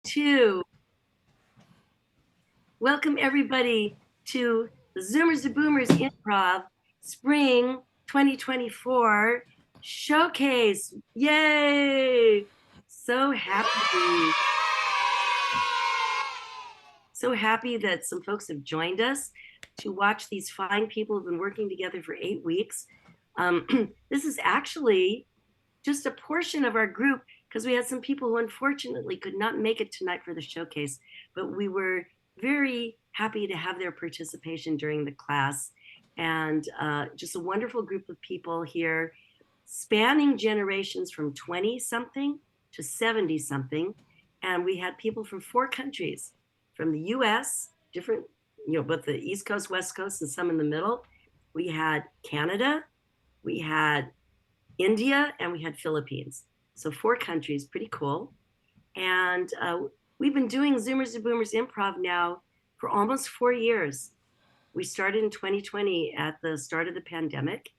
2. Welcome everybody to the Zoomers to Boomers Improv Spring 2024 Showcase. Yay! So happy that some folks have joined us to watch these fine people who've been working together for 8 weeks. This is actually just a portion of our group because we had some people who unfortunately could not make it tonight for the showcase, but we were very happy to have their participation during the class. And just a wonderful group of people here, spanning generations from 20 something to 70 something. And we had people from 4 countries, from the US, different, both the East Coast, West Coast, and some in the middle. We had Canada, we had India, and we had Philippines. So 4 countries, pretty cool. And we've been doing Zoomers to Boomers Improv now for almost 4 years. We started in 2020 at the start of the pandemic.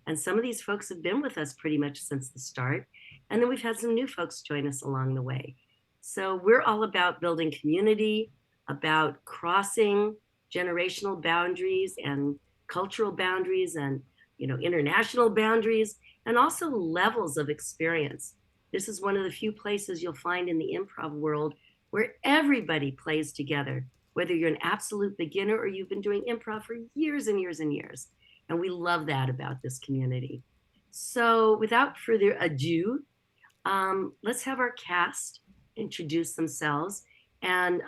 And some of these folks have been with us pretty much since the start. And then we've had some new folks join us along the way. So we're all about building community, about crossing generational boundaries and cultural boundaries and international boundaries, and also levels of experience. This is one of the few places you'll find in the improv world where everybody plays together, whether you're an absolute beginner or you've been doing improv for years and years and years. And we love that about this community. So without further ado, let's have our cast introduce themselves. And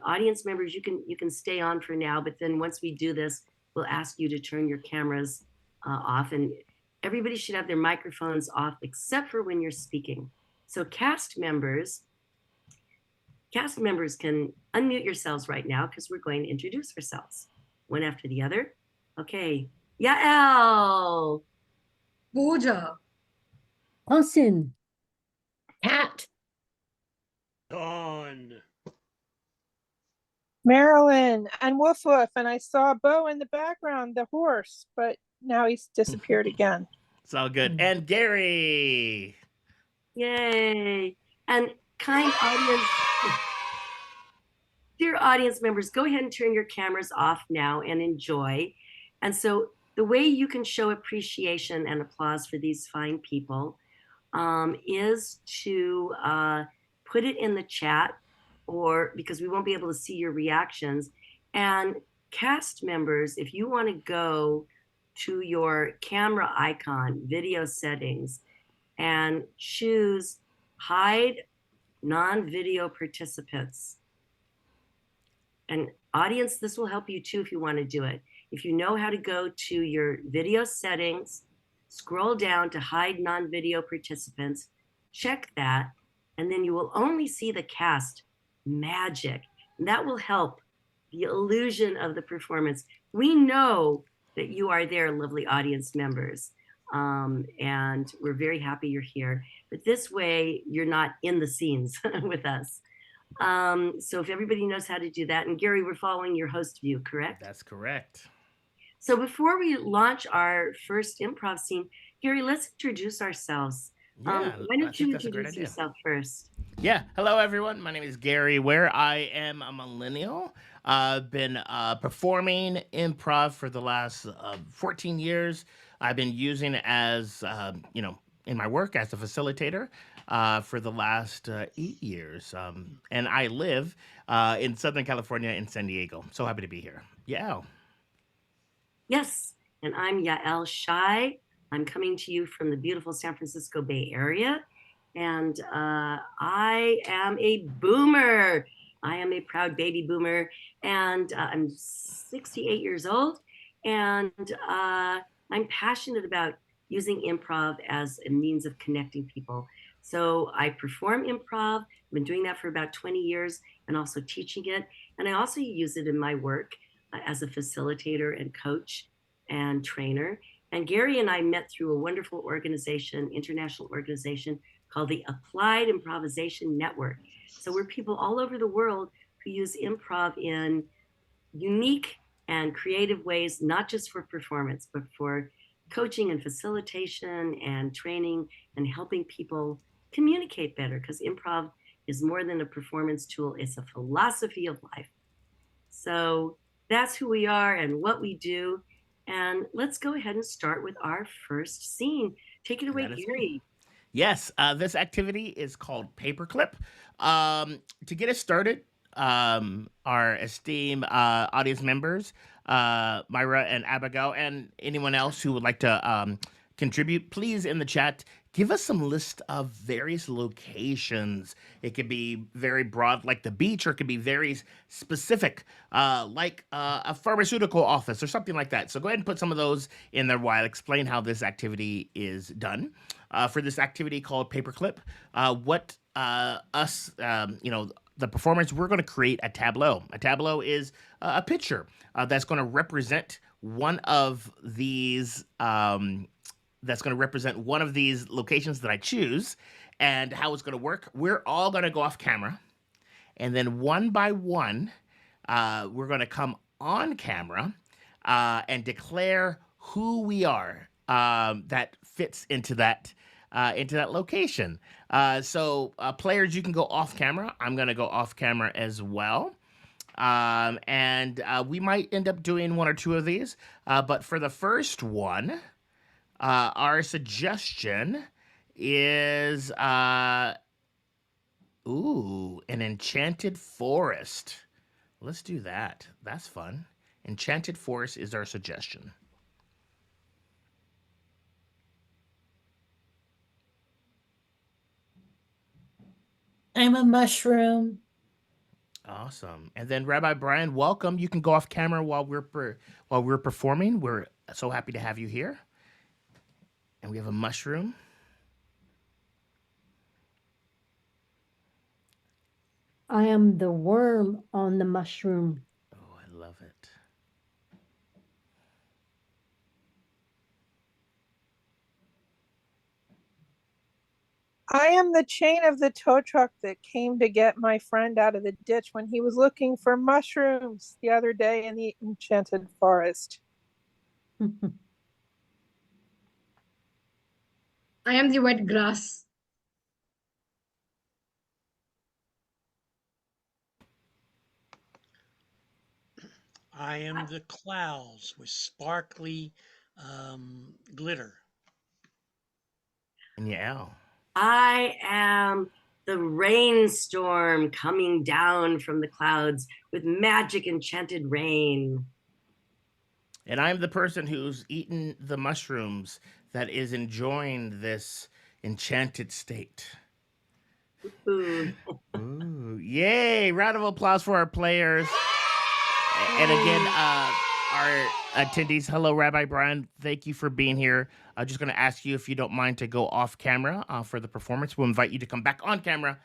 audience members, you can stay on for now, but then once we do this, we'll ask you to turn your cameras off, and everybody should have their microphones off except for when you're speaking. So cast members can unmute yourselves right now because we're going to introduce ourselves one after the other. Okay, Yael. Pooja. Austin. Pat. Dawn. Marilyn and Woof Woof, and I saw Bo in the background, the horse, but now he's disappeared again. It's all good. And Gary. Yay. And kind audience, dear audience members, go ahead and turn your cameras off now and enjoy. And so the way you can show appreciation and applause for these fine people is to put it in the chat, or because we won't be able to see your reactions. And cast members, if you want to go to your camera icon, video settings, and choose hide non-video participants. And audience, this will help you too if you want to do it. If you know how to go to your video settings, scroll down to hide non-video participants, check that, and then you will only see the cast magic. And that will help the illusion of the performance. We know that you are there, lovely audience members. And we're very happy you're here. But this way, you're not in the scenes with us. So if everybody knows how to do that, and Gary, we're following your host view, correct? That's correct. So before we launch our first improv scene, Gary, let's introduce ourselves. Yeah, why don't you introduce yourself first? Yeah. Hello, everyone. My name is Gary Ware. I am a millennial. I've been performing improv for the last 14 years. I've been using it as, in my work as a facilitator for the last 8 years. And I live in Southern California in San Diego. So happy to be here. Yeah. Yes, and I'm Yael Shai. I'm coming to you from the beautiful San Francisco Bay Area. And I am a boomer. I am a proud baby boomer. And I'm 68 years old. And I'm passionate about using improv as a means of connecting people. So I perform improv. I've been doing that for about 20 years and also teaching it. And I also use it in my work as a facilitator and coach and trainer. And Gary and I met through a wonderful organization, international organization called the Applied Improvisation Network. So we're people all over the world who use improv in unique and creative ways, not just for performance, but for coaching and facilitation and training and helping people communicate better, because improv is more than a performance tool, it's a philosophy of life. So that's who we are and what we do. And let's go ahead and start with our first scene. Take it away, That is me. Gary. Yes, this activity is called Paperclip. To get us started, our esteemed audience members, Myra and Abigail, and anyone else who would like to contribute, please in the chat, give us some list of various locations. It could be very broad, like the beach, or it could be very specific, like a pharmaceutical office or something like that. So go ahead and put some of those in there while I explain how this activity is done. For this activity called Paperclip, the performance, we're going to create a tableau. A tableau is a picture that's going to represent one of these. That's going to represent one of these locations that I choose, and how it's going to work. We're all going to go off camera, and then one by one, we're going to come on camera and declare who we are that fits into that location. So players, you can go off camera. I'm going to go off camera as well. And we might end up doing one or two of these. But for the first one, our suggestion is an enchanted forest. Let's do that. That's fun. Enchanted forest is our suggestion. I'm a mushroom. Awesome. And then Rabbi Brian, welcome. You can go off camera while we're performing. We're so happy to have you here. And we have a mushroom. I am the worm on the mushroom. Oh, I love it. I am the chain of the tow truck that came to get my friend out of the ditch when he was looking for mushrooms the other day in the enchanted forest. I am the wet grass. I am the clouds with sparkly glitter. And yeah. I am the rainstorm coming down from the clouds with magic enchanted rain. And I'm the person who's eaten the mushrooms that is enjoying this enchanted state. Ooh. Ooh, yay! Round of applause for our players. And again, our attendees, hello, Rabbi Brian. Thank you for being here. I'm just going to ask you if you don't mind to go off camera for the performance. We'll invite you to come back on camera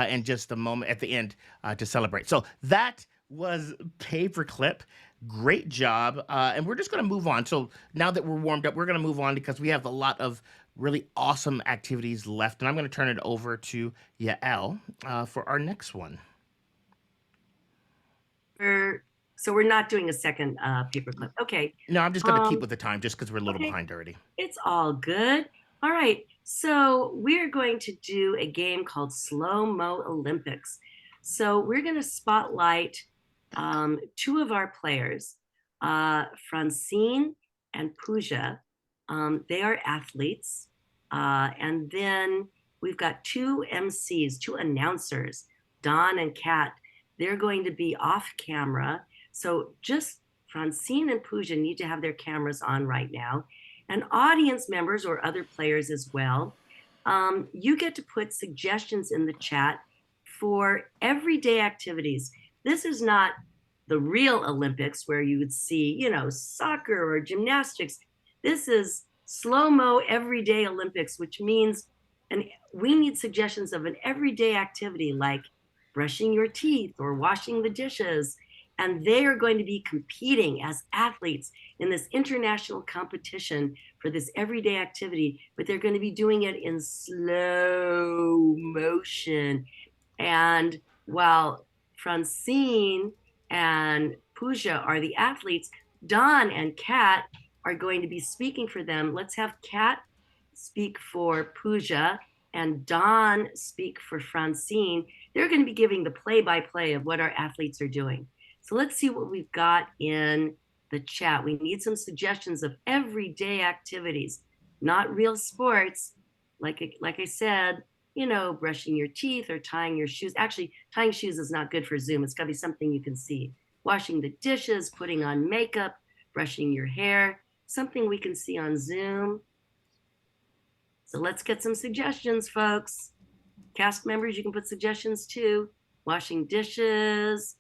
in just a moment at the end to celebrate. So that was Paperclip. Great job. And we're just going to move on. So now that we're warmed up, we're going to move on because we have a lot of really awesome activities left. And I'm going to turn it over to Yael for our next one. So we're not doing a second paperclip. Okay. No, I'm just going to keep with the time just because we're a little behind already. It's all good. All right. So we're going to do a game called Slow-Mo Olympics. So we're going to spotlight two of our players, Francine and Pooja. They are athletes. And then we've got two MCs, two announcers, Don and Kat. They're going to be off camera. So just Francine and Pooja need to have their cameras on right now. And audience members or other players as well, you get to put suggestions in the chat for everyday activities. This is not the real Olympics where you would see, you know, soccer or gymnastics. This is slow-mo everyday Olympics, which means, and we need suggestions of an everyday activity like brushing your teeth or washing the dishes. And they are going to be competing as athletes in this international competition for this everyday activity, but they're going to be doing it in slow motion. And while Francine and Pooja are the athletes, Don and Kat are going to be speaking for them. Let's have Kat speak for Pooja and Don speak for Francine. They're going to be giving the play-by-play of what our athletes are doing. So let's see what we've got in the chat. We need some suggestions of everyday activities, not real sports. Like I said, you know, brushing your teeth or tying your shoes. Actually, tying shoes is not good for Zoom. It's got to be something you can see. Washing the dishes, putting on makeup, brushing your hair, something we can see on Zoom. So let's get some suggestions, folks. Cast members, you can put suggestions too. Washing dishes,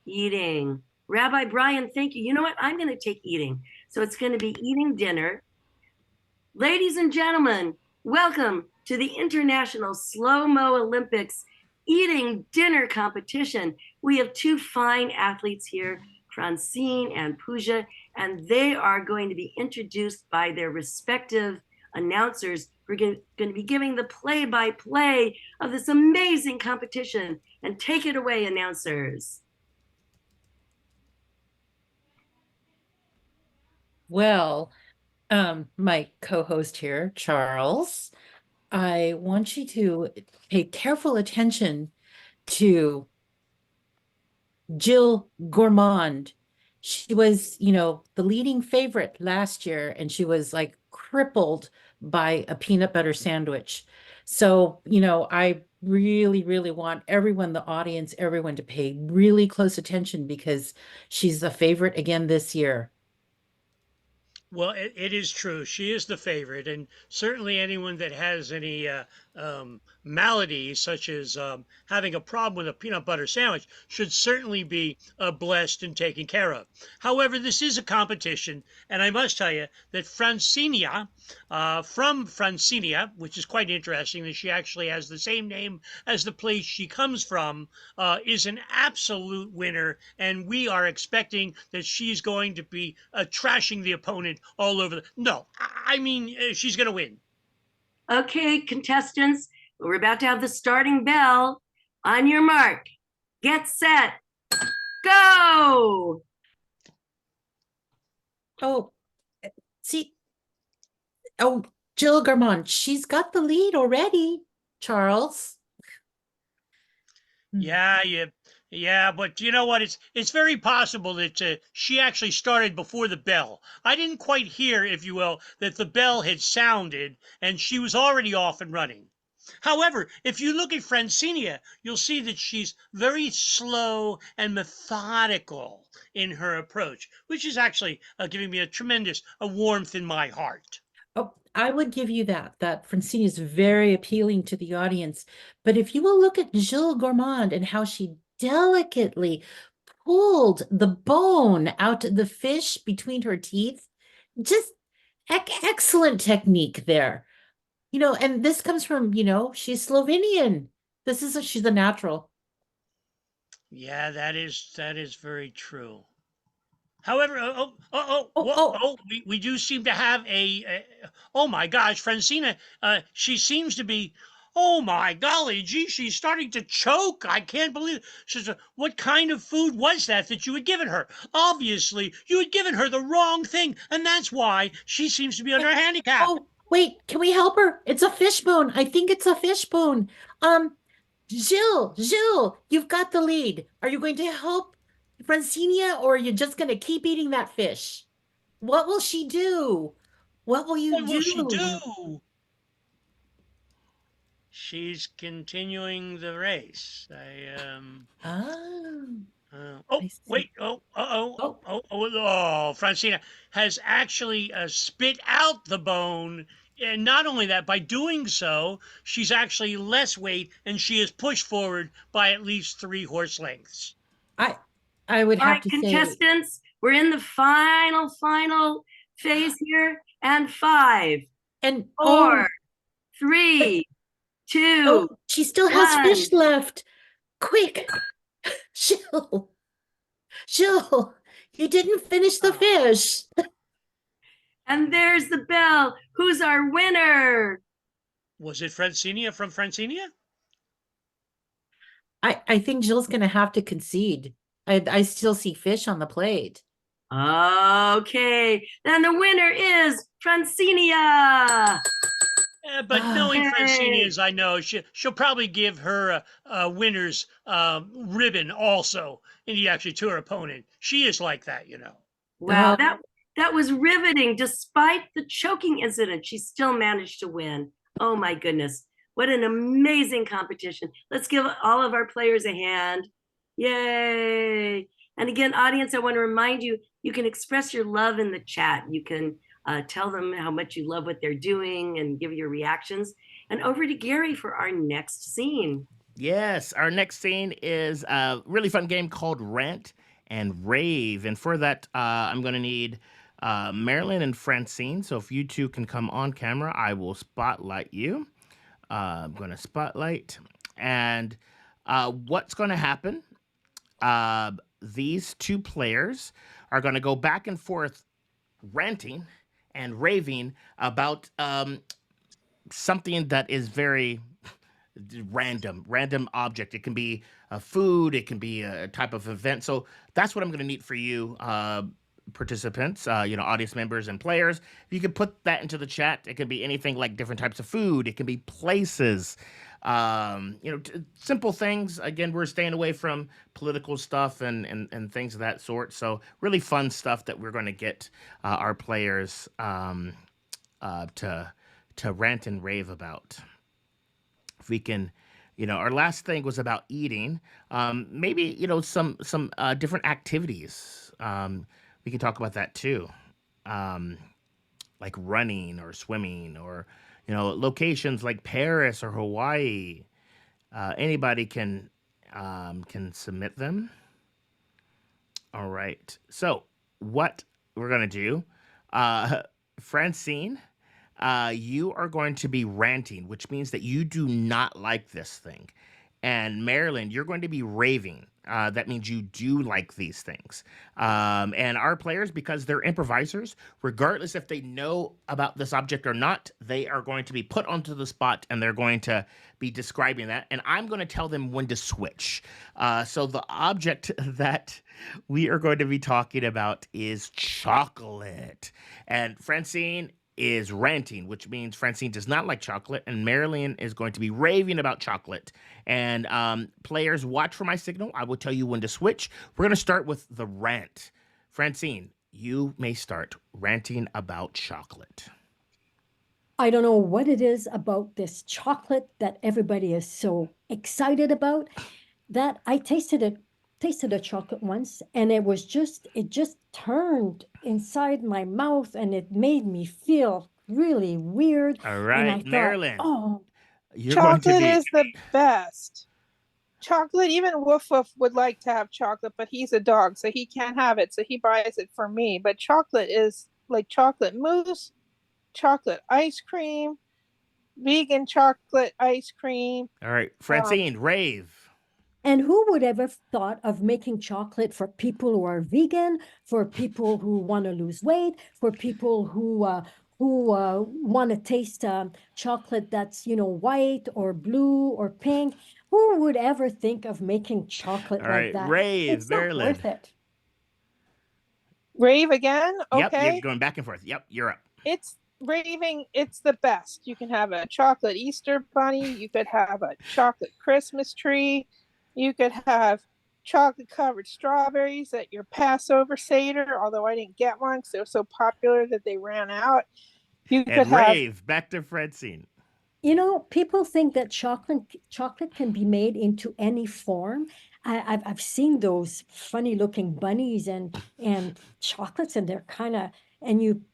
eating. Rabbi Brian, thank you. You know what? I'm going to take eating. So it's going to be eating dinner. Ladies and gentlemen, welcome to the International Slow-Mo Olympics eating dinner competition. We have two fine athletes here, Francine and Pooja, and they are going to be introduced by their respective announcers. We're going to be giving the play-by-play of this amazing competition. And take it away, announcers. Well, my co-host here, Charles, I want you to pay careful attention to Jill Gourmand. She was, the leading favorite last year, and she was like crippled by a peanut butter sandwich. So, I really, really want everyone, the audience, everyone to pay really close attention because she's the favorite again this year. Well, it is true. She is the favorite, and certainly anyone that has any malady, such as having a problem with a peanut butter sandwich, should certainly be blessed and taken care of. However, this is a competition, and I must tell you that Francinia, from Francinia, which is quite interesting that she actually has the same name as the place she comes from, is an absolute winner, and we are expecting that she's going to be trashing the opponent all over. No, I mean, she's going to win. Okay, contestants, we're about to have the starting bell. On your mark, get set, go! Oh, see, Jill Gourmand, she's got the lead already, Charles. Yeah, but you know what? It's very possible that she actually started before the bell. I didn't quite hear, if you will, that the bell had sounded and she was already off and running. However, if you look at Francinia, you'll see that she's very slow and methodical in her approach, which is actually giving me a tremendous warmth in my heart. Oh, I would give you that Francine is very appealing to the audience. But if you will look at Jill Gourmand and how she delicately pulled the bone out of the fish between her teeth, just excellent technique there. And this comes from, she's Slovenian. She's a natural. Yeah, that is very true. However, we do seem to have oh my gosh, Francina, she seems to be, oh my golly, gee, she's starting to choke. I can't believe it. What kind of food was that you had given her? Obviously, you had given her the wrong thing, and that's why she seems to be under a handicap. Oh, wait, can we help her? It's a fish bone. I think it's a fish bone. Jill, you've got the lead. Are you going to help Francinia, or are you just going to keep eating that fish? What will she do? What will you What will she do? do? She's continuing the race. I see. Wait. Francina has actually spit out the bone. And not only that, by doing so, she's actually less weight and she is pushed forward by at least 3 horse lengths. I would All have right, to say, contestants, we're in the final phase here. And 5, and 4, 3, 2, she still has 1. fish left. Quick, Jill, you didn't finish the fish. And there's the bell. Who's our winner? Was it Francinia from Francinia? I think Jill's going to have to concede. I still see fish on the plate. Okay, then the winner is Francinia. But knowing Francine Yay. as I know, she'll probably give her a winner's ribbon also, actually to her opponent. She is like that, you know. Wow, that was riveting. Despite the choking incident, she still managed to win. Oh my goodness. What an amazing competition. Let's give all of our players a hand. Yay. And again, audience, I want to remind you, you can express your love in the chat. You can tell them how much you love what they're doing and give your reactions. And over to Gary for our next scene. Yes, our next scene is a really fun game called Rant and Rave. And for that, I'm going to need Marilyn and Francine. So if you two can come on camera, I will spotlight you. I'm going to spotlight. And what's going to happen? These two players are going to go back and forth ranting and raving about something that is very random object. It can be a food, it can be a type of event. So that's what I'm going to need for you, participants, audience members and players. If you could put that into the chat, it can be anything like different types of food. It can be places, simple things. Again, we're staying away from political stuff and things of that sort. So really fun stuff that we're going to get our players to rant and rave about. If we can, our last thing was about eating. Maybe some different activities. We can talk about that too, like running or swimming, or locations like Paris or Hawaii. Anybody can submit them. All right. So what we're gonna do, Francine, you are going to be ranting, which means that you do not like this thing. And Marilyn, you're going to be raving. That means you do like these things. And our players, because they're improvisers, regardless if they know about this object or not, they are going to be put onto the spot and they're going to be describing that. And I'm going to tell them when to switch. So the object that we are going to be talking about is chocolate. And Francine is ranting, which means Francine does not like chocolate, and Marilyn is going to be raving about chocolate. And players, watch for my signal. I will tell you when to switch. We're going to start with the rant. Francine, you may start ranting about chocolate. I don't know what it is about this chocolate that everybody is so excited about, that I tasted a chocolate once, and it just turned inside my mouth, and it made me feel really weird. All And right, I thought, Marilyn, oh, you're going to Chocolate be. is the best. Chocolate, even Woof Woof would like to have chocolate, but he's a dog, so he can't have it. So he buys it for me. But chocolate is like chocolate mousse, chocolate ice cream, vegan chocolate ice cream. All right, Francine, rave. and who would ever thought of making chocolate for people who are vegan, for people who want to lose weight, for people who want to taste chocolate that's, white or blue or pink? Who would ever think of making chocolate All like right, that? rave, It's not Marilyn. worth it. Rave again? Yep, Okay. you're going back and forth. Yep, you're up. It's raving. It's the best. You can have a chocolate Easter bunny. You could have a chocolate Christmas tree. You could have chocolate covered strawberries at your Passover Seder, although I didn't get one because they were so popular that they ran out. You could And have rave, back to Francine. People think that chocolate can be made into any form. I've seen those funny looking bunnies and chocolates, and they're kind of, and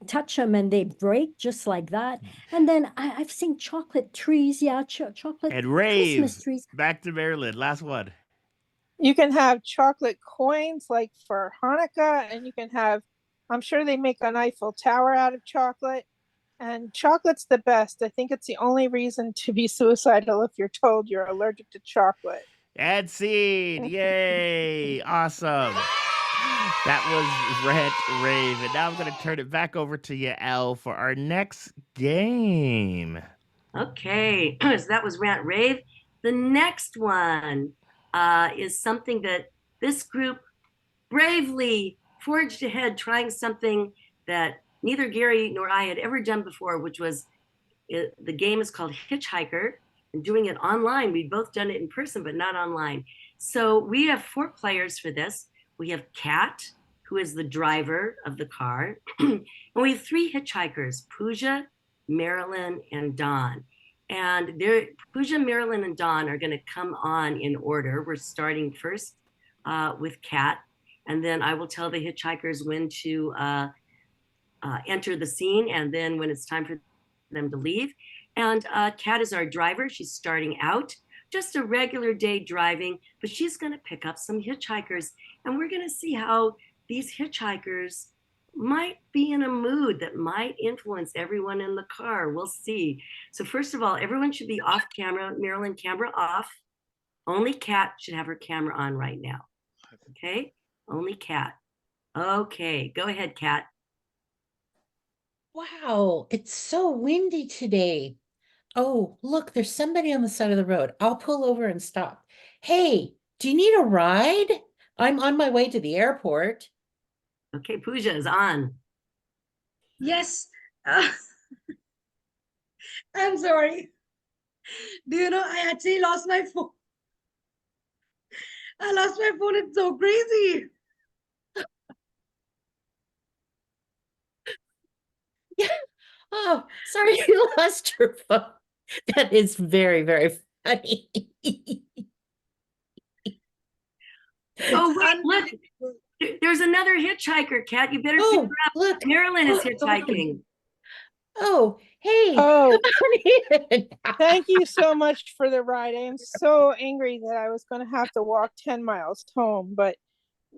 touch them and they break just like that. And then I've seen chocolate trees, chocolate And Christmas rave, trees. back to Marilyn. Last one. you can have chocolate coins like for Hanukkah, and you can have, I'm sure they make an Eiffel Tower out of chocolate. And chocolate's the best. I think it's the only reason to be suicidal if you're told you're allergic to chocolate. Ad seed. Yay. Awesome. That was Rant Rave. And now I'm going to turn it back over to you, Elle, for our next game. Okay, so that was Rant Rave. The next one is something that this group bravely forged ahead, trying something that neither Gary nor I had ever done before, which was the game is called Hitchhiker, and doing it online. We'd both done it in person, but not online. So we have 4 players for this. We have Kat, who is the driver of the car, and we have 3 hitchhikers: Pooja, Marilyn, and Dawn. And Pooja, Marilyn, and Dawn are going to come on in order. We're starting first with Kat, and then I will tell the hitchhikers when to enter the scene, and then when it's time for them to leave. And Kat is our driver. She's starting out, just a regular day driving, but she's going to pick up some hitchhikers, and we're going to see how these hitchhikers might be in a mood that might influence everyone in the car. We'll see. So first of all, everyone should be off camera. Marilyn, camera off. Only Kat should have her camera on right now. Okay? Only Kat. Okay, go ahead, Kat. Wow, it's so windy today. Oh, look, there's somebody on the side of the road. I'll pull over and stop. Hey, do you need a ride? I'm on my way to the airport. Okay, Pooja is on. Yes. Uh, I'm sorry. Do you know, I actually lost my phone. I lost my phone. It's so crazy. Yeah. Oh, sorry you lost your phone. That is very, very funny. Oh, wait, look, there's another hitchhiker, Kat. You better figure Oh, out. look. Marilyn is Oh, hitchhiking. Oh, hey, Oh, come on in. thank you so much for the ride. I am so angry that I was going to have to walk 10 miles home, but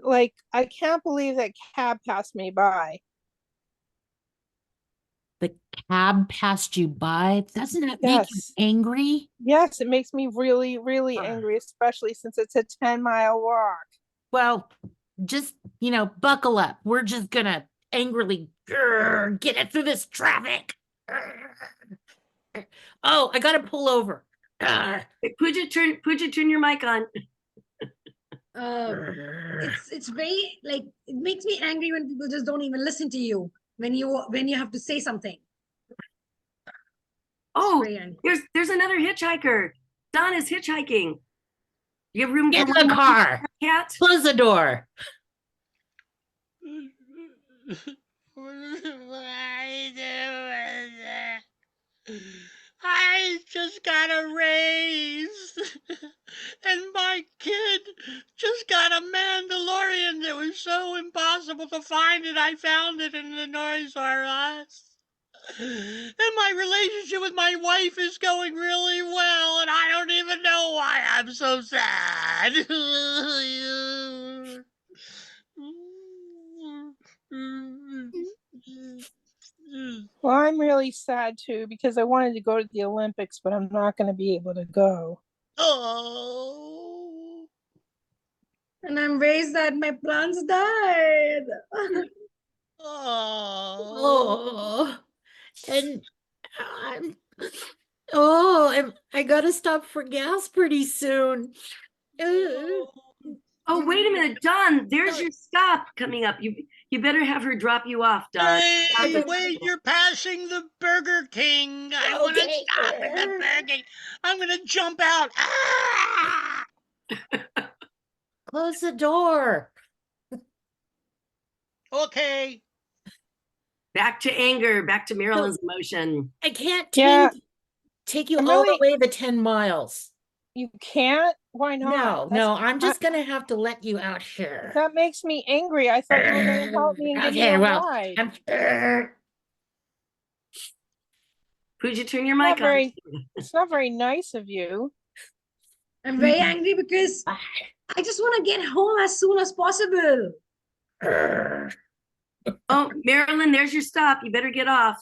like, I can't believe that cab passed me by. The cab passed you by. Doesn't that make you Yes. angry? Yes, it makes me really, really angry, especially since it's a 10-mile walk. Well, just, buckle up. We're just gonna angrily get it through this traffic. Oh, I gotta pull over. Hey, Pooja, turn your mic on. It's very like it makes me angry when people just don't even listen to you when you have to say something. Oh, Very angry. there's another hitchhiker. Don is hitchhiking. You have room Get for in one the more car. Cat? Close the door. I just got a raise, and my kid just got a Mandalorian that was so impossible to find, and I found it in the Toys R Us. And my relationship with my wife is going really well, and I don't even know why I'm so sad. Well, I'm really sad too because I wanted to go to the Olympics, but I'm not going to be able to go. Oh. And I'm very sad my plants died. Oh. Oh, and I'm, and I gotta stop for gas pretty soon. Oh, wait a minute, Don. There's your stop coming up. You better have her drop you off, Don. Hey, wait, you're passing the Burger King. I want to Okay. stop at the Burger King. I'm going to jump out. Ah! Close the door. Okay. Back to anger. Back to Marilyn's emotion. I can't Yeah. take you I'm all the really- way the 10 miles. You can't? Why not? No, I'm just gonna have to let you out here. That makes me angry. I thought you were going to help me and give me a ride. I'm Pooja, turn your Not mic on. very, it's not very nice of you. I'm very angry because I just want to get home as soon as possible. Oh, Marilyn, there's your stop. You better get off.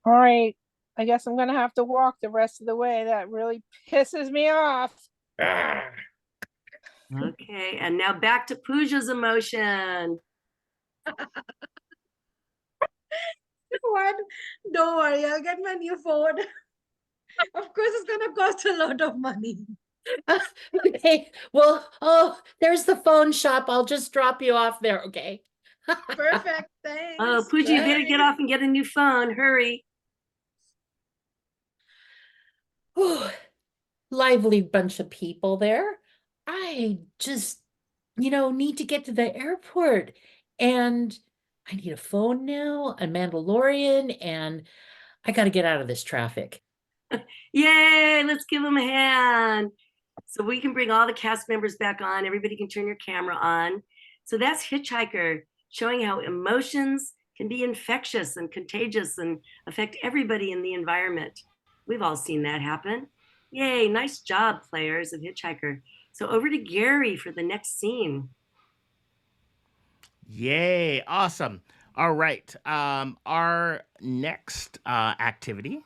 All right. I guess I'm going to have to walk the rest of the way. That really pisses me off. Okay, and now back to Pooja's emotion. What? Don't worry, I'll get my new phone. Of course, it's gonna cost a lot of money. Okay, well, there's the phone shop. I'll just drop you off there, okay? Perfect. Thanks. Oh, Pooja, you better get Bye. off and get a new phone. Hurry. Whew, lively bunch of people there. I just, need to get to the airport, and I need a phone now, a Mandalorian, and I got to get out of this traffic. Yay, let's give them a hand. So we can bring all the cast members back on. Everybody can turn your camera on. So that's Hitchhiker, showing how emotions can be infectious and contagious and affect everybody in the environment. We've all seen that happen. Yay, nice job, players of Hitchhiker. So over to Gary for the next scene. Yay, awesome. All right. Our next activity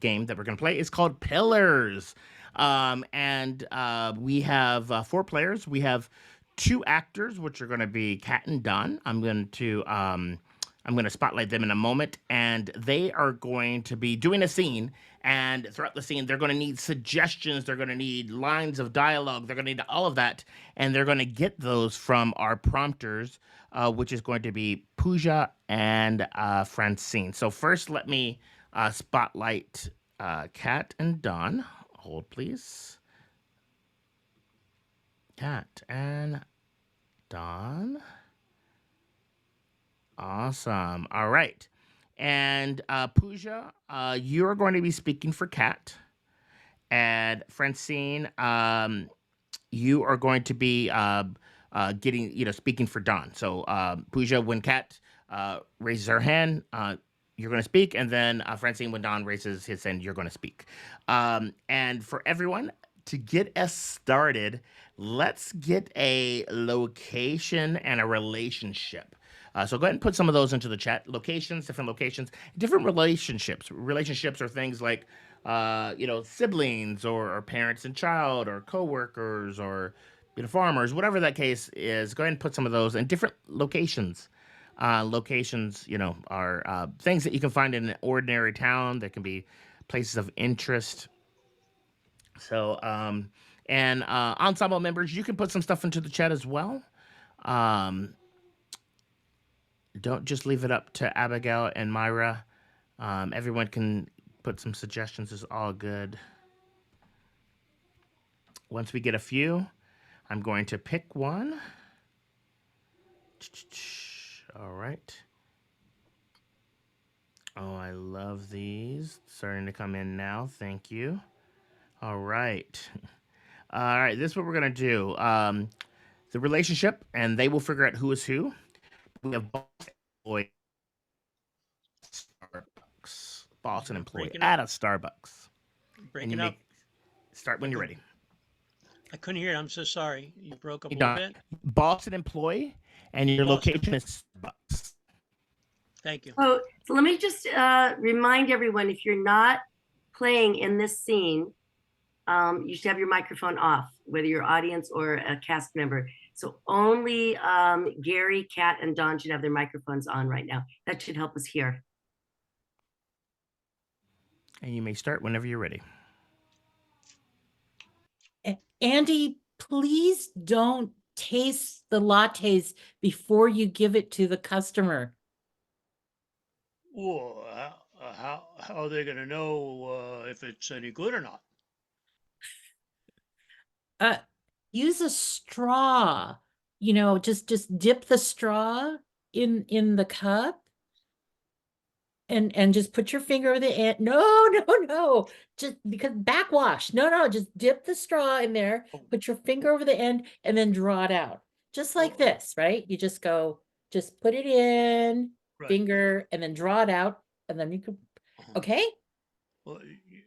game that we're going to play is called Pillars. And we have 4 players. We have 2 actors, which are going to be Kat and Don. I'm going to spotlight them in a moment, and they are going to be doing a scene. And throughout the scene, they're going to need suggestions. They're going to need lines of dialogue. They're going to need all of that, and they're going to get those from our prompters, which is going to be Pooja and Francine. So first, let me spotlight Kat and Don. Hold, please. Kat and Don. Awesome. All right. And Pooja, you're going to be speaking for Kat. And Francine, you are going to be speaking for Don. So Pooja, when Kat raises her hand, you're going to speak. And then Francine, when Don raises his hand, you're going to speak. And for everyone, to get us started, let's get a location and a relationship. So go ahead and put some of those into the chat. Locations, different relationships. Relationships are things like, siblings or parents and child or coworkers or, farmers, whatever that case is. Go ahead and put some of those in different locations. Locations, are things that you can find in an ordinary town. That can be places of interest. So, and ensemble members, you can put some stuff into the chat as well. Don't just leave it up to Abigail and Myra. Everyone can put some suggestions. Is all good. Once we get a few, I'm going to pick one. All right. Oh, I love these. Starting to come in now. Thank you. All right. All right. This is what we're going to do. The relationship, and they will figure out who is who. We have employee Starbucks. Boss and employee at a Starbucks. Breaking up. Start when you're ready. I couldn't hear it. I'm so sorry. You broke up a little bit. Boss and employee, and your location is Starbucks. Thank you. So let me just remind everyone, if you're not playing in this scene, you should have your microphone off, whether you're audience or a cast member. So only Gary, Kat, and Don should have their microphones on right now. That should help us hear. And you may start whenever you're ready. Andy, please don't taste the lattes before you give it to the customer. Well, how are they going to know if it's any good or not? Use a straw. Just dip the straw in the cup. And just put your finger over the end. No. Just because backwash. No. Just dip the straw in there, put your finger over the end, and then draw it out. Just like this, right? You just put it in, Right. finger, and then draw it out, and then you can, okay? Well,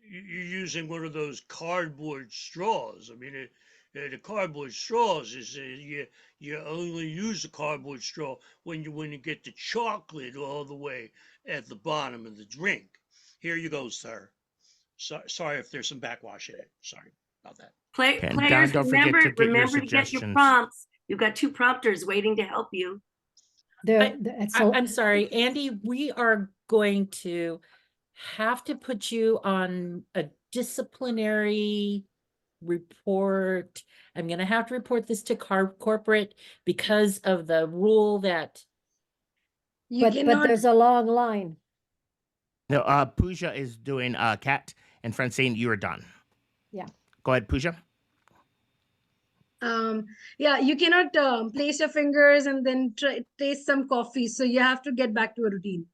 you're using one of those cardboard straws. I mean, the cardboard straws is you only use the cardboard straw when you get the chocolate all the way at the bottom of the drink. Here you go, sir. Sorry if there's some backwash in it. Sorry about that. Players, don't forget to get your remember to get your suggestions. prompts. You've got 2 prompters waiting to help you. I'm sorry, Andy, we are going to have to put you on a disciplinary report. I'm going to have to report this to corporate because of the rule that You but cannot. there's a long line. No, Pooja is doing Kat, and Francine, you are done. Yeah. Go ahead, Pooja. Yeah, you cannot place your fingers and then taste some coffee. So you have to get back to a routine.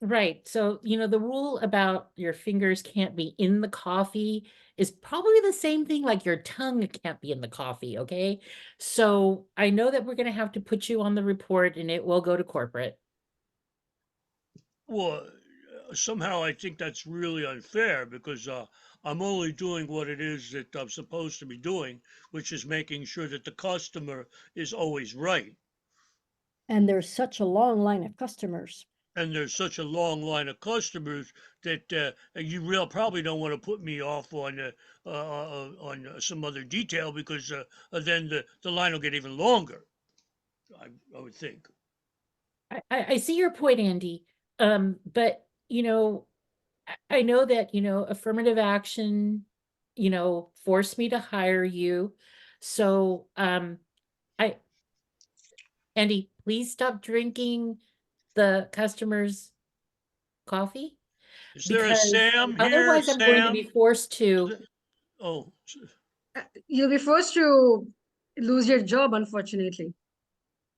Right. So, the rule about your fingers can't be in the coffee is probably the same thing like your tongue can't be in the coffee. Okay. So I know that we're going to have to put you on the report and it will go to corporate. Well, somehow I think that's really unfair because I'm only doing what it is that I'm supposed to be doing, which is making sure that the customer is always right. And there's such a long line of customers. And there's such a long line of customers that you real probably don't want to put me off on some other detail because then the line will get even longer. I would think. I see your point, Andy. But I know that, affirmative action, forced me to hire you. So, I, Andy, please stop drinking the customer's coffee Is there a because Sam here? otherwise I'm going to Sam? be forced to, Oh, You'll be forced to lose your job, unfortunately.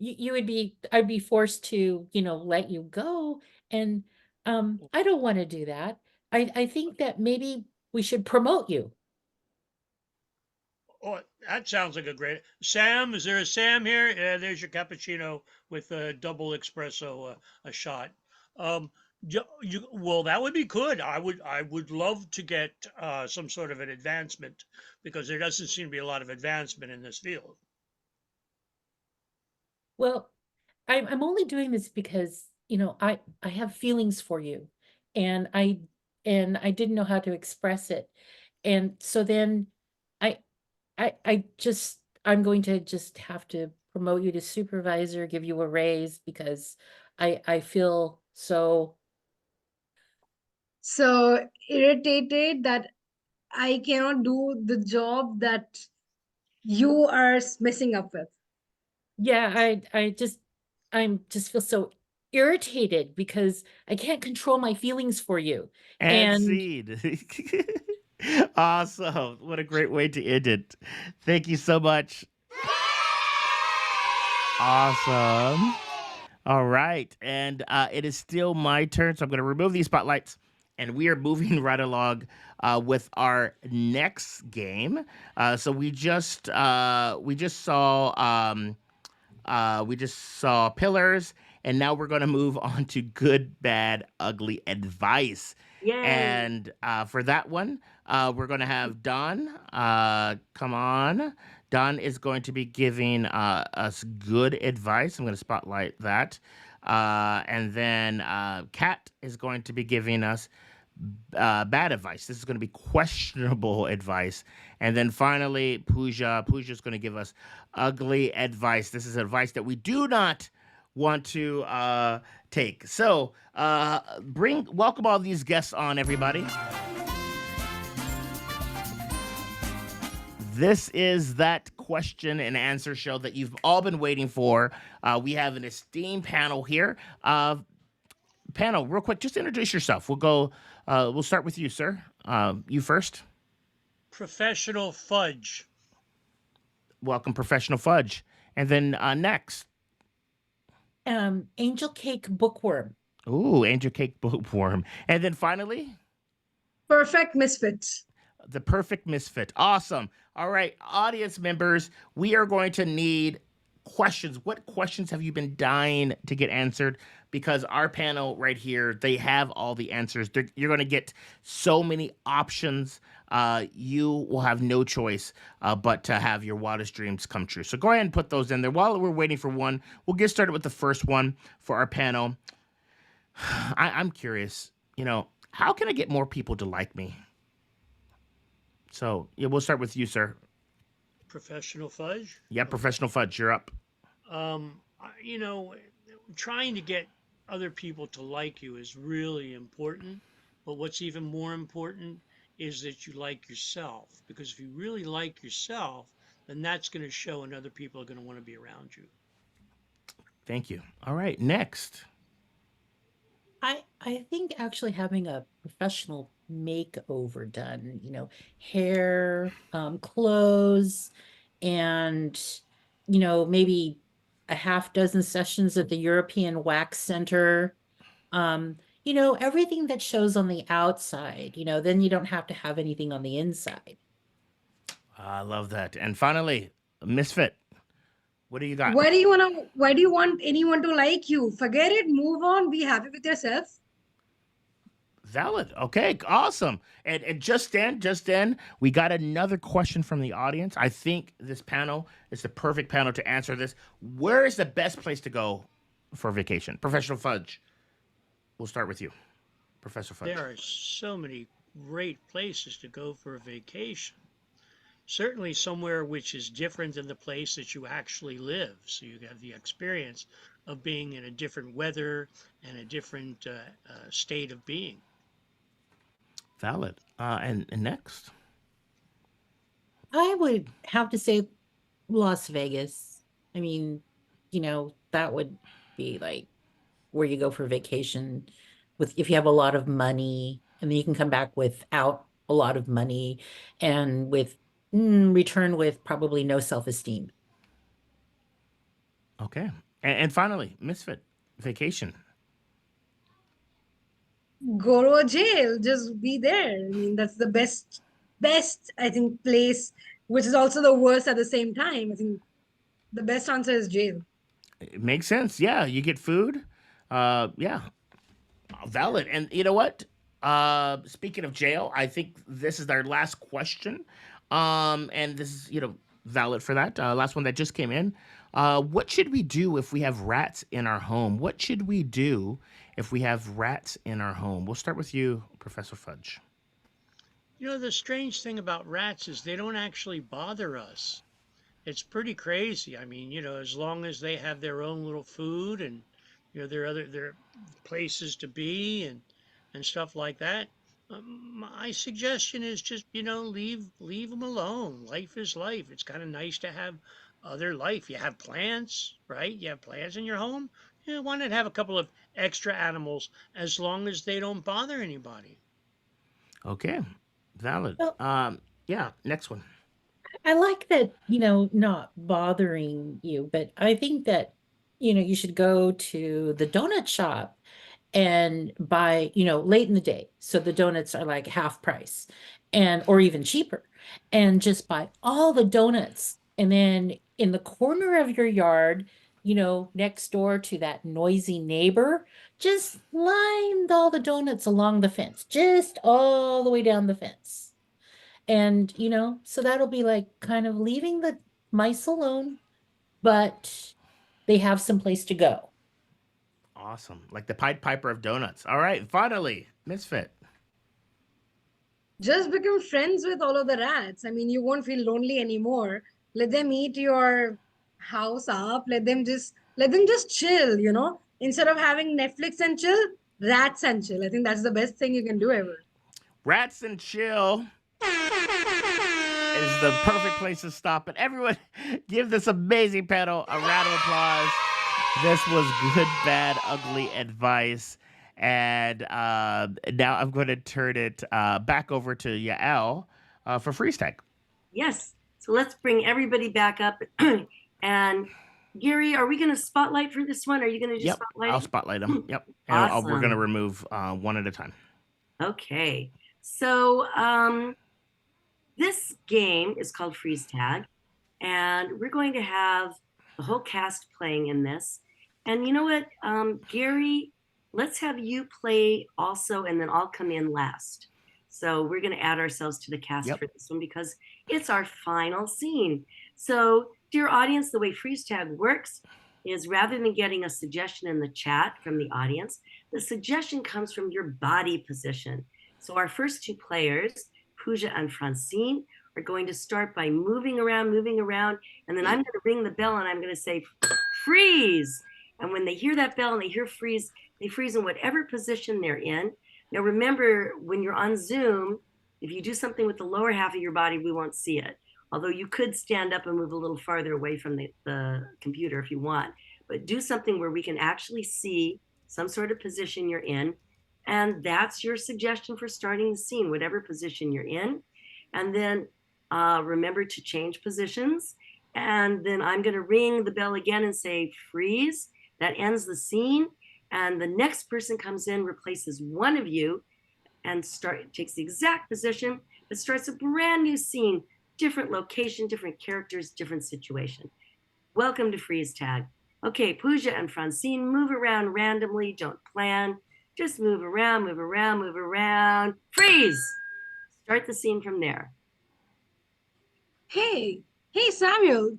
I'd be forced to, let you go. And, I don't want to do that. I think that maybe we should promote you. oh, that sounds like a great. Sam, is there a Sam here? Yeah, there's your cappuccino with a double espresso, a shot. Um, well, that would be good. I would love to get some sort of an advancement because there doesn't seem to be a lot of advancement in this field. Well, I'm only doing this because, I have feelings for you and I didn't know how to express it. And so then I I'm going to just have to promote you to supervisor, give you a raise because I feel so. So irritated that I cannot do the job that you are messing up with. Yeah, I'm just feel so irritated because I can't control my feelings for you. And And seed. Awesome. What a great way to end it. Thank you so much. Awesome. All right. And it is still my turn. So I'm going to remove these spotlights. And we are moving right along with our next game. So we just saw pillars, and now we're going to move on to good, bad, ugly advice. Yay. And for that one, we're going to have Don. Come on. Don is going to be giving us good advice. I'm going to spotlight that. And then Kat is going to be giving us bad advice. This is going to be questionable advice. And then finally, Pooja is going to give us ugly advice. This is advice that we do not want to take. So welcome all these guests on, everybody. This is that question and answer show that you've all been waiting for. We have an esteemed panel here. Panel, real quick, just introduce yourself. We'll start with you, sir. You first. Professional fudge. Welcome, Professional Fudge. And then next. Angel Cake Bookworm. Ooh, Angel Cake Bookworm. And then finally, Perfect misfit. the Perfect Misfit. Awesome. All right, audience members, we are going to need questions. What questions have you been dying to get answered? Because our panel right here, they have all the answers. You're going to get so many options. You will have no choice but to have your wildest dreams come true. So go ahead and put those in there. While we're waiting for one, we'll get started with the first one for our panel. I'm curious, how can I get more people to like me? So yeah, we'll start with you, sir. Professional fudge. Yeah, Professional Fudge, you're up. You know, trying to get other people to like you is really important. But what's even more important is that you like yourself. Because if you really like yourself, then that's going to show and other people are going to want to be around you. Thank you. All right, next. I think actually having a professional makeover done, hair, clothes, and maybe a half dozen sessions at the European Wax Center. Everything that shows on the outside, then you don't have to have anything on the inside. I love that. And finally, Misfit, what do you got? Why do you want anyone to like you? Forget it, move on, be happy with yourself. Valid. Okay, awesome. And just then, we got another question from the audience. I think this panel is the perfect panel to answer this. Where is the best place to go for vacation? Professional Fudge. We'll start with you, Professor Fudge. There are so many great places to go for a vacation. Certainly somewhere which is different than the place that you actually live. So you have the experience of being in a different weather and a different state of being. Valid. And next. I would have to say Las Vegas. I mean, that would be like where you go for vacation with if you have a lot of money, and then you can come back without a lot of money and return with probably no self-esteem. Okay. And finally, Misfit, vacation. Go to a jail, just be there. I mean, that's the best, I think, place, which is also the worst at the same time. I think the best answer is jail. It makes sense. Yeah, you get food. Yeah, valid. And you know what? Speaking of jail, I think this is our last question. And this is, valid for that. Last one that just came in. What should we do if we have rats in our home? What should we do if we have rats in our home? We'll start with you, Professor Fudge. The strange thing about rats is they don't actually bother us. It's pretty crazy. I mean, as long as they have their own little food and their places to be and stuff like that. My suggestion is just leave them alone. Life is life. It's kind of nice to have other life. You have plants, right? You have plants in your home. Why not have a couple of extra animals as long as they don't bother anybody? Okay, valid. Well, Yeah, next one. I like that, not bothering you, but I think that, you should go to the donut shop and buy, late in the day. So the donuts are like half price or even cheaper, and just buy all the donuts. And then in the corner of your yard, next door to that noisy neighbor, just line all the donuts along the fence, just all the way down the fence. And, so that'll be like kind of leaving the mice alone, but they have some place to go. Awesome. Like the Pied Piper of donuts. All right, finally, Misfit. Just become friends with all of the rats. I mean, you won't feel lonely anymore. Let them eat your house up. Let them just chill, Instead of having Netflix and chill, rats and chill. I think that's the best thing you can do ever. Rats and chill is the perfect place to stop it. Everyone, give this amazing panel a round of applause. This was good, bad, ugly advice. And now I'm going to turn it back over to Yael for freeze tag. Yes. So let's bring everybody back up. And Gary, are we going to spotlight for this one? Are you going to do Yep, spotlight? I'll spotlight them. Yep. And Awesome. we're going to remove one at a time. Okay. So this game is called Freeze Tag. And we're going to have the whole cast playing in this. And you know what, Gary, let's have you play also, and then I'll come in last. So we're going to add ourselves to the cast for this one because it's our final scene. So, dear audience, the way Freeze Tag works is rather than getting a suggestion in the chat from the audience, the suggestion comes from your body position. So our first two players, Pooja and Francine, are going to start by moving around, and then I'm going to ring the bell and I'm going to say, freeze. And when they hear that bell and they hear freeze, they freeze in whatever position they're in. Now, remember, when you're on Zoom, if you do something with the lower half of your body, we won't see it. Although you could stand up and move a little farther away from the computer if you want. But do something where we can actually see some sort of position you're in. And that's your suggestion for starting the scene, whatever position you're in. And then remember to change positions. And then I'm going to ring the bell again and say freeze. That ends the scene. And the next person comes in, replaces one of you, and takes the exact position, but starts a brand new scene, different location, different characters, different situation. Welcome to Freeze Tag. Okay, Pooja and Francine, move around randomly, don't plan. Just move around, move around, move around. Freeze! Start the scene from there. Hey, hey, Samuel,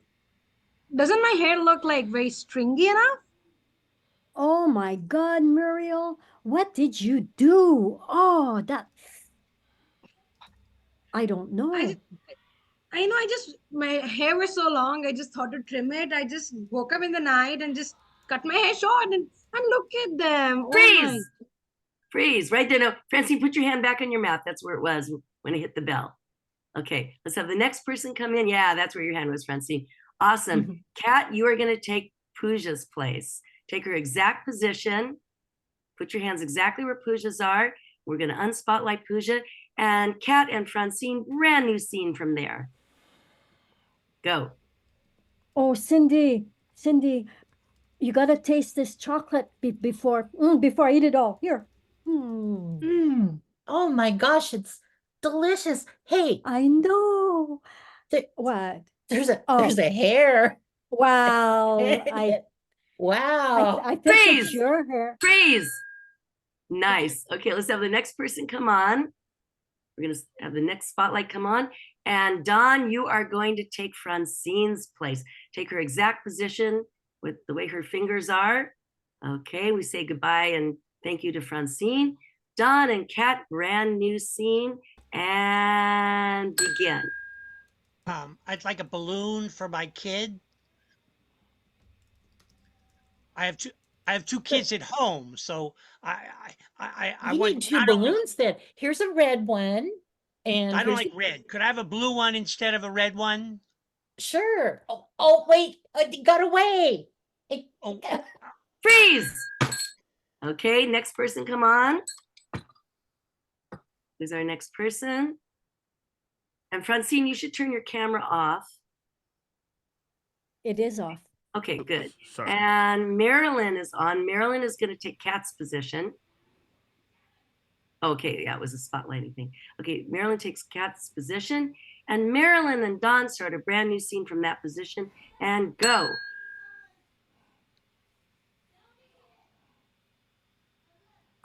doesn't my hair look like very stringy enough? Oh my God, Muriel, what did you do? Oh, I don't know. I know, my hair was so long, I just thought to trim it. I just woke up in the night and just cut my hair short and look at them. Oh my. Freeze! Freeze, right there. No, Francine, put your hand back on your mouth. That's where it was when I hit the bell. Okay, let's have the next person come in. Yeah, that's where your hand was, Francine. Awesome. Kat, you are going to take Pooja's place. Take her exact position. Put your hands exactly where Pooja's are. We're going to unspotlight Pooja. And Kat and Francine, brand new scene from there. Go. Oh, Cindy, you gotta taste this chocolate before I eat it all. Here. Oh my gosh, it's delicious. Hey, I know. there- What? there's a hair. Wow. Wow. I think Freeze! it's your hair. Freeze! Nice. Okay, let's have the next person come on. We're going to have the next spotlight come on. And Dawn, you are going to take Francine's place. Take her exact position with the way her fingers are. Okay, we say goodbye and thank you to Francine. Dawn and Kat, brand new scene, and begin. I'd like a balloon for my kid. I have two kids at home, so I You want need two not only balloons then. Here's a red one. And I don't here's like red. Could I have a blue one instead of a red one? sure. Oh wait, it got away. Oh. Freeze! Okay, next person come on. Who's our next person? And Francine, you should turn your camera off. It is off. Okay, good. Sorry. And Marilyn is on. Marilyn is going to take Kat's position. Okay, yeah, it was a spotlighting thing. Okay, Marilyn takes Kat's position, and Marilyn and Dawn start a brand new scene from that position, and go.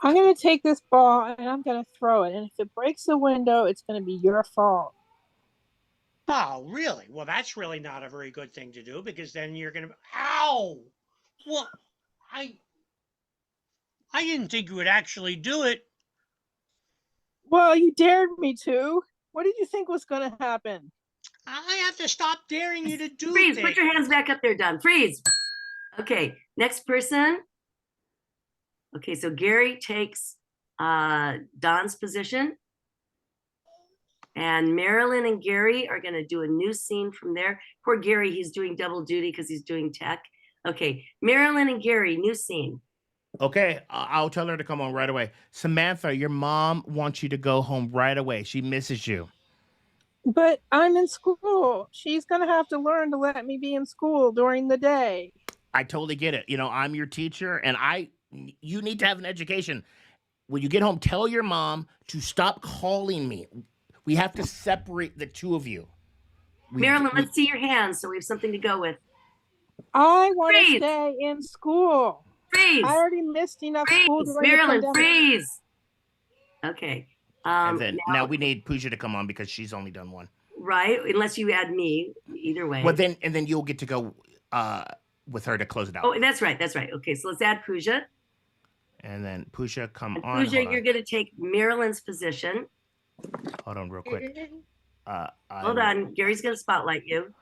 I'm going to take this ball and I'm going to throw it. And if it breaks the window, it's going to be your fault. Oh, really? Well, that's really not a very good thing to do because then you're gonna. Ow! Well, I didn't think you would actually do it. Well, you dared me to. What did you think was going to happen? I have to stop daring you to do Freeze, things. put your hands back up there, Dawn. Freeze. Okay, next person. Okay, so Gary takes Dawn's position. And Marilyn and Gary are going to do a new scene from there. Poor Gary, he's doing double duty because he's doing tech. Okay, Marilyn and Gary, new scene. Okay, I'll tell her to come on right away. Samantha, your mom wants you to go home right away. She misses you. But I'm in school. She's going to have to learn to let me be in school during the day. I totally get it. You know, I'm your teacher, and you need to have an education. When you get home, tell your mom to stop calling me. We have to separate the two of you. Marilyn, let's see your hands so we have something to go with. I want to Freeze. stay in school. Freeze. I already missed enough school Freeze. during Marilyn, the pandemic. freeze. Okay. And then now we need Pooja to come on because she's only done one. Right, unless you add me, either way. Well, then you'll get to go with her to close it out. Oh, that's right. Okay, so let's add Pooja. And then Pooja, come And on. Pooja, you're going to take Marilyn's position. Hold on real quick. Hold on, Gary's going to spotlight you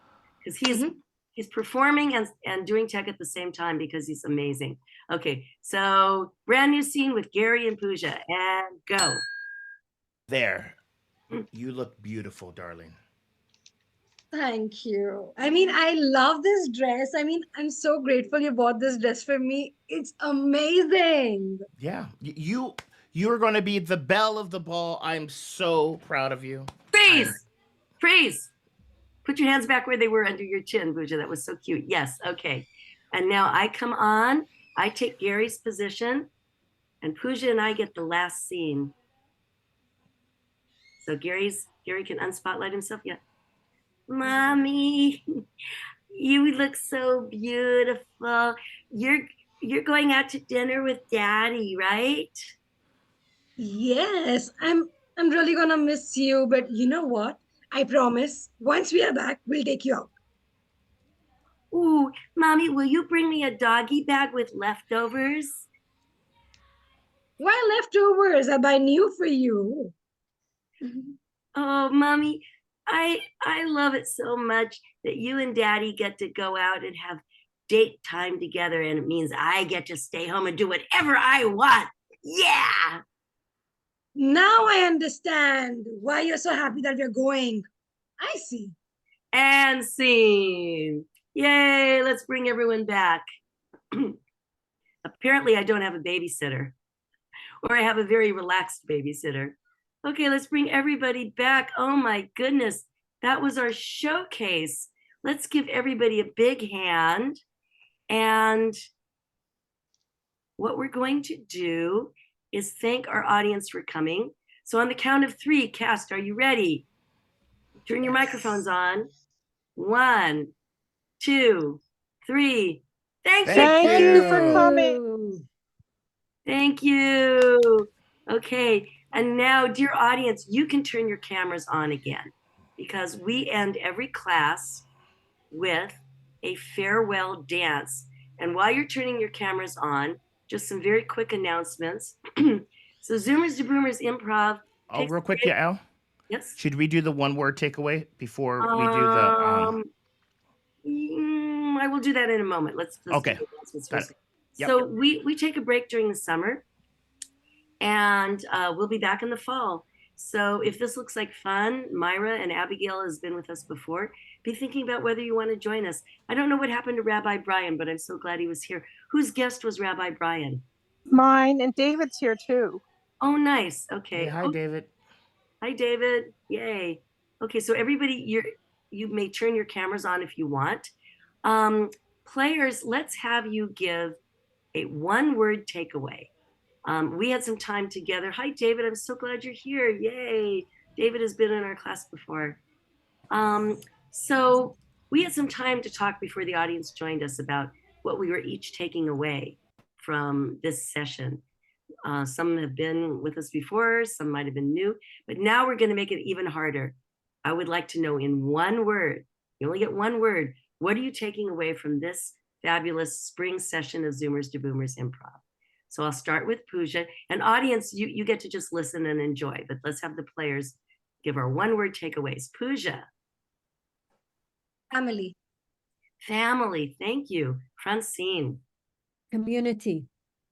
because he's performing and doing tech at the same time because he's amazing. Okay, so brand new scene with Gary and Pooja, and go. There. You look beautiful, darling. Thank you. I mean, I love this dress. I mean, I'm so grateful you bought this dress for me. It's amazing. Yeah, you're going to be the belle of the ball. I'm so proud of you. Freeze! Freeze! Put your hands back where they were under your chin, Pooja. That was so cute. Yes, okay. And now I come on, I take Gary's position, and Pooja and I get the last scene. So Gary can unspotlight himself. Yeah. Mommy, you look so beautiful. You're going out to dinner with Daddy, right? Yes, I'm really gonna miss you, but you know what? I promise, once we are back, we'll take you out. Ooh, Mommy, will you bring me a doggy bag with leftovers? Why leftovers? I buy new for you. Oh, Mommy, I love it so much that you and Daddy get to go out and have date time together, and it means I get to stay home and do whatever I want. Yeah. Now I understand why you're so happy that we're going. I see. And scene. Yay, let's bring everyone back. Apparently, I don't have a babysitter, or I have a very relaxed babysitter. Okay, let's bring everybody back. Oh my goodness, that was our showcase. Let's give everybody a big hand. And what we're going to do is thank our audience for coming. So on the count of 3, cast, are you ready? Turn your microphones on. 1, 2, 3. Thank Thank you for you. coming. Thank you. Okay, and now, dear audience, you can turn your cameras on again, because we end every class with a farewell dance. And while you're turning your cameras on, just some very quick announcements. So Zoomers to Boomers Improv. Oh, real quick, yeah, Al. Yes. Should we do the one word takeaway before we do the? I will do that in a moment. Let's Okay. do the announcements Got first. it. Yep. So we take a break during the summer, and we'll be back in the fall. So if this looks like fun, Myra and Abigail has been with us before. Be thinking about whether you want to join us. I don't know what happened to Rabbi Brian, but I'm so glad he was here. Whose guest was Rabbi Brian? Mine, and David's here too. Oh, nice. Okay. Hey, hi, Oh, David. hi, David. Yay. Okay, so everybody, you may turn your cameras on if you want. Players, let's have you give a one-word takeaway. We had some time together. Hi, David. I'm so glad you're here. Yay. David has been in our class before. So we had some time to talk before the audience joined us about what we were each taking away from this session. Some have been with us before, some might have been new, but now we're going to make it even harder. I would like to know in one word, you only get one word, what are you taking away from this fabulous spring session of Zoomers to Boomers Improv? So I'll start with Pooja. And audience, you get to just listen and enjoy, but let's have the players give our one-word takeaways. Pooja. Family. Family, thank you. Francine. Community.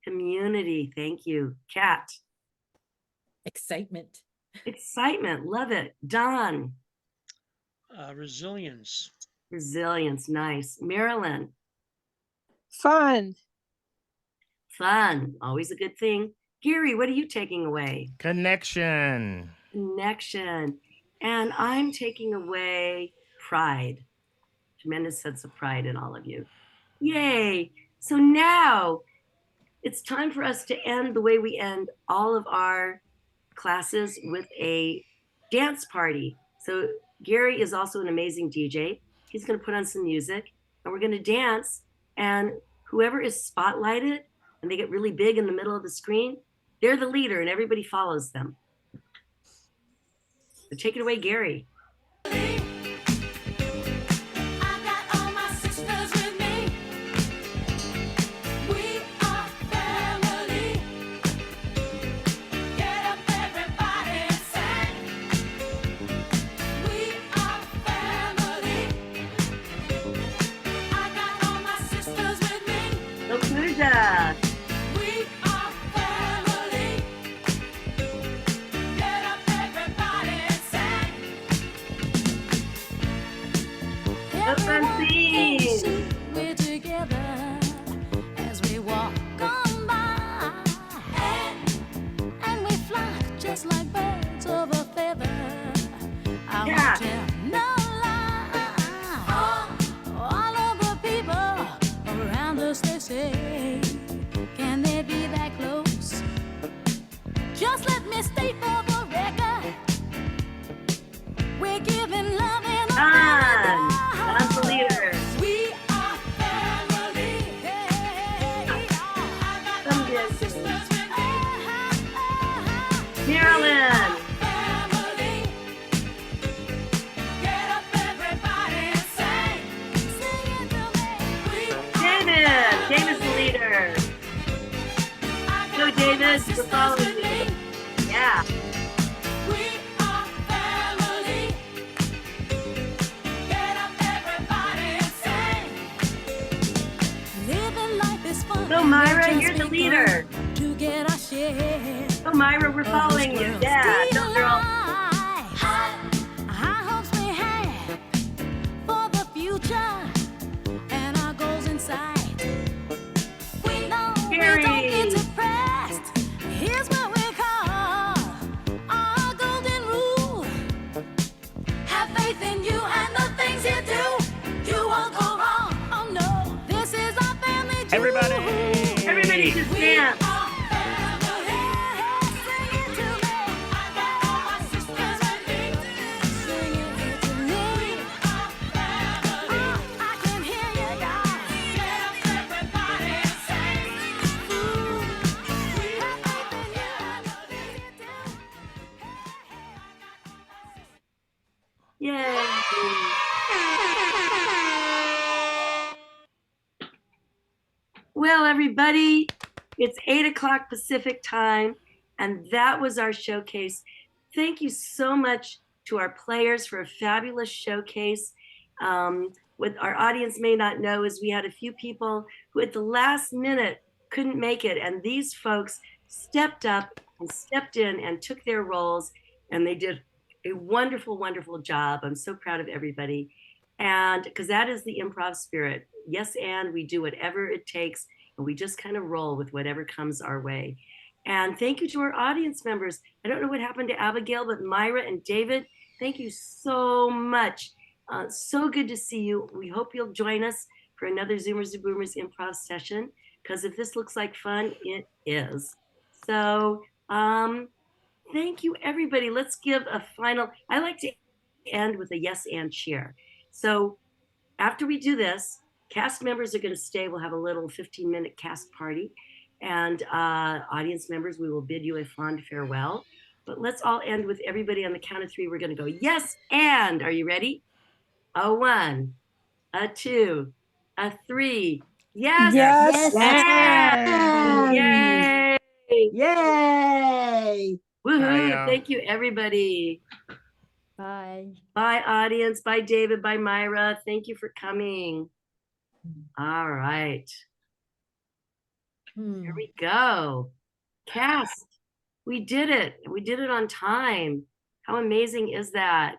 Community, thank you. Kat. Excitement. Excitement, love it. Don. Resilience. Resilience, nice. Marilyn. Fun. Fun, always a good thing. Gary, what are you taking away? Connection. Connection. And I'm taking away pride. Tremendous sense of pride in all of you. Yay. So now it's time for us to end the way we end all of our classes, with a dance party. So Gary is also an amazing DJ. He's going to put on some music, and we're going to dance. And whoever is spotlighted and they get really big in the middle of the screen, they're the leader and everybody follows them. So take it away, Gary. So Pooja. David. David's the leader. Go, David. We're following you. Yeah. Go, Myra. You're the leader. Go, Myra. We're following you. Yeah. Go, girl. Everybody just dance. Yay. Well, everybody, it's 8 o'clock Pacific time, and that was our showcase. Thank you so much to our players for a fabulous showcase. What our audience may not know is we had a few people who at the last minute couldn't make it, and these folks stepped up and stepped in and took their roles, and they did a wonderful, wonderful job. I'm so proud of everybody. And because that is the improv spirit. Yes, and we do whatever it takes, and we just kind of roll with whatever comes our way. And thank you to our audience members. I don't know what happened to Abigail, but Myra and David, thank you so much. So good to see you. We hope you'll join us for another Zoomers and Boomers improv session, because if this looks like fun, it is. So thank you, everybody. Let's give a final, I like to end with a yes and cheer. So after we do this, cast members are going to stay. We'll have a little 15-minute cast party. And audience members, we will bid you a fond farewell. But let's all end with everybody on the count of three. We're going to go, yes, and. Are you ready? A 1, a 2, a 3. Yes, Yes, and. Yay. Yay! Woohoo. Thank you, everybody. Bye. Bye, audience. Bye, David. Bye, Myra. Thank you for coming. All right. Here we go. Cast. We did it. We did it on time. How amazing is that?